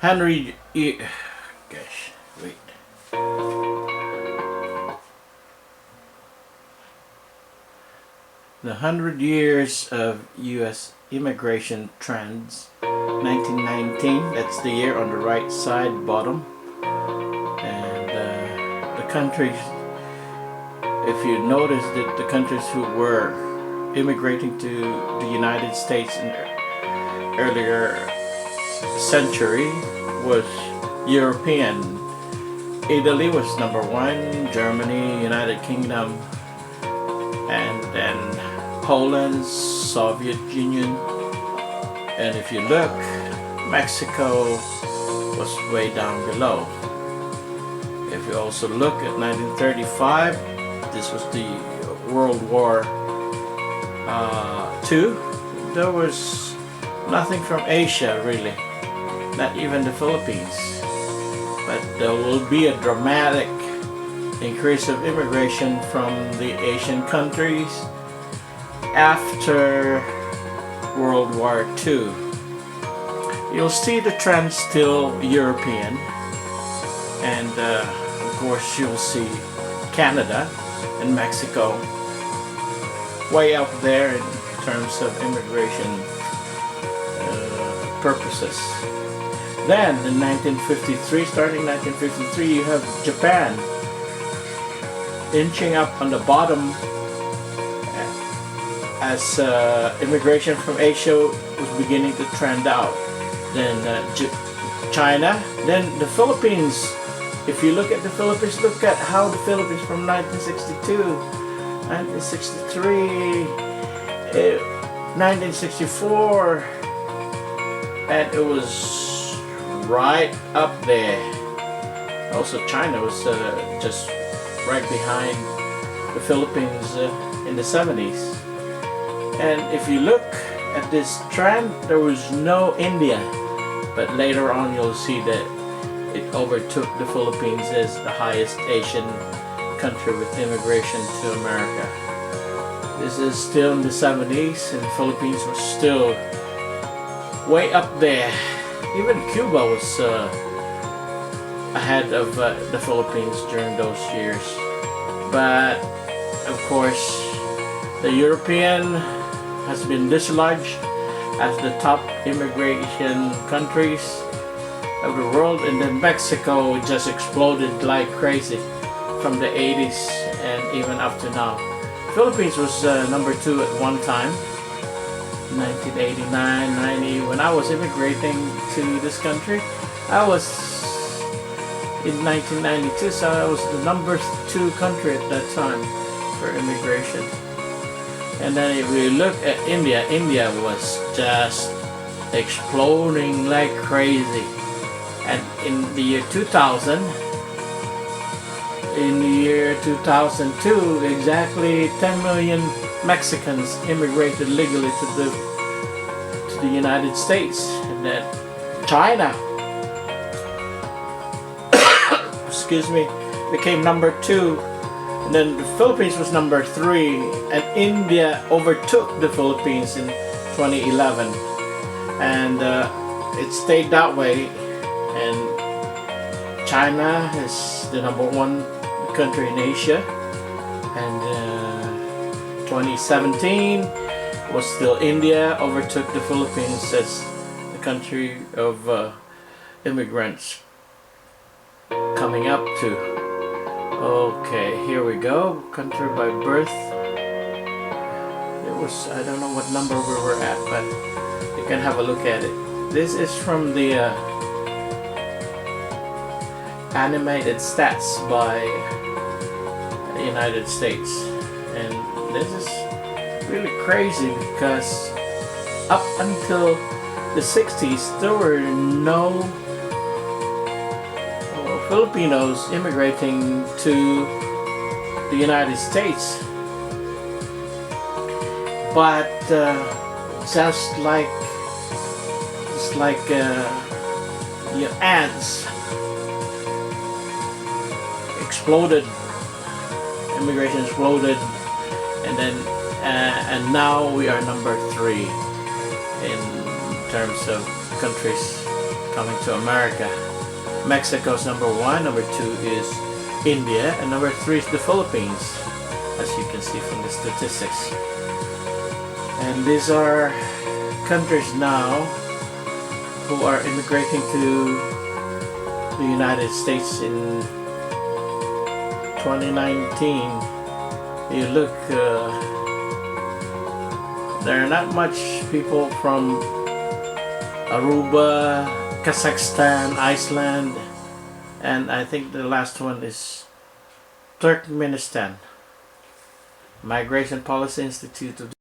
Henry, gosh, wait. The 100 Years of U.S. Immigration Trends, 1919, that's the year on the right side bottom. And the countries, if you notice that the countries who were immigrating to the United States in earlier century was European. Italy was number one, Germany, United Kingdom, and then Poland, Soviet Union. And if you look, Mexico was way down below. If you also look at 1935, this was the World War II. There was nothing from Asia really, not even the Philippines. But there will be a dramatic increase of immigration from the Asian countries after World War II. You'll see the trend still European, and of course you'll see Canada and Mexico way up there in terms of immigration purposes. Then in 1953, starting 1953, you have Japan inching up on the bottom as immigration from Asia was beginning to trend out. Then China, then the Philippines. If you look at the Philippines, look at how the Philippines from 1962, 1963, 1964, and it was right up there. Also China was just right behind the Philippines in the 70s. And if you look at this trend, there was no India, but later on you'll see that it overtook the Philippines as the highest Asian country with immigration to America. This is still in the 70s, and the Philippines was still way up there. Even Cuba was ahead of the Philippines during those years. But of course, the European has been dislodged as the top immigration countries of the world, and then Mexico just exploded like crazy from the 80s and even up to now. Philippines was number 2 at one time, 1989, 90. When I was immigrating to this country, I was in 1992, so I was the number 2 country at that time for immigration. And then if we look at India, India was just exploding like crazy. And in the year 2000, in the year 2002, exactly 10 million Mexicans immigrated legally to the United States. And then China, excuse me, became number 2. And then the Philippines was number 3, and India overtook the Philippines in 2011, and it stayed that way. And China is the number 1 country in Asia, and 2017 was still India overtook the Philippines as the country of immigrants coming up to. Okay, here we go. Country by birth. It was, I don't know what number we were at, but you can have a look at it. This is from the animated stats by the United States, and this is really crazy because up until the 60s there were no Filipinos immigrating to the United States, but just like your ants exploded, immigration exploded, and then and now we are number 3 in terms of countries coming to America. Mexico's number 1, number 2 is India, and number 3 is the Philippines, as you can see from the statistics. And these are countries now who are immigrating to the United States in 2019. You look, there are not much people from Aruba, Kazakhstan, Iceland, and I think the last one is Turkmenistan. Migration Policy Institute of